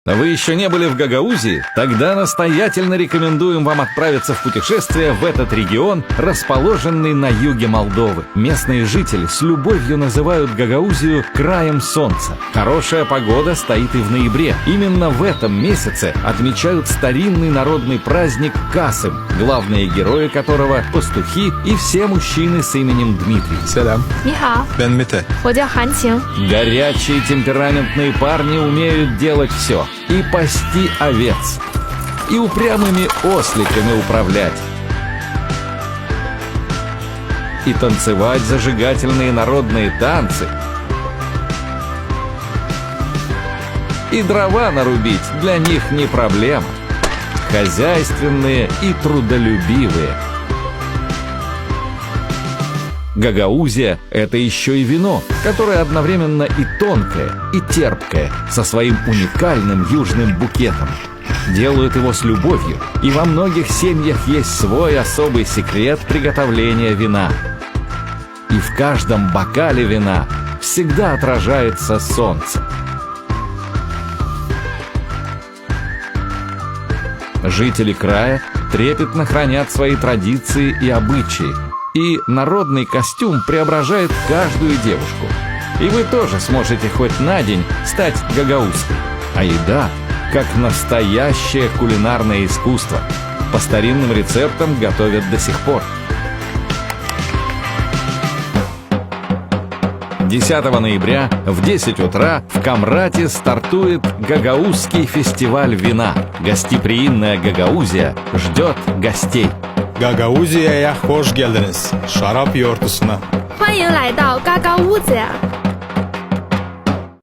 Вы еще не были в Гагаузии? Тогда настоятельно рекомендуем вам отправиться в путешествие в этот регион, расположенный на юге Молдовы. Местные жители с любовью называют Гагаузию краем солнца. Хорошая погода стоит и в ноябре. Именно в этом месяце отмечают старинный народный праздник Касым, главные герои которого – пастухи и все мужчины с именем Дмитрий. Selam, 你好， ben Mete. 我叫韩晴。 Горячие темпераментные парни умеют делать все. И пасти овец, и упрямыми осликами управлять, и танцевать зажигательные народные танцы, и дрова нарубить для них не проблема. Хозяйственные и трудолюбивые. Гагаузия – это еще и вино, которое одновременно и тонкое, и терпкое, со своим уникальным южным букетом. Делают его с любовью, и во многих семьях есть свой особый секрет приготовления вина. И в каждом бокале вина всегда отражается солнце. Жители края трепетно хранят свои традиции и обычаи, и народный костюм преображает каждую девушку. И вы тоже сможете хоть на день стать гагаузской. А еда как настоящее кулинарное искусство. По старинным рецептам готовят до сих пор. 10 ноября в 10 утра в Камрате стартует Гагаузский фестиваль вина. Гостеприимная Гагаузия ждет гостей. Gagauzya'ya hoş geldiniz. Şarap yortusuna. 欢迎来到嘎嘎屋子呀！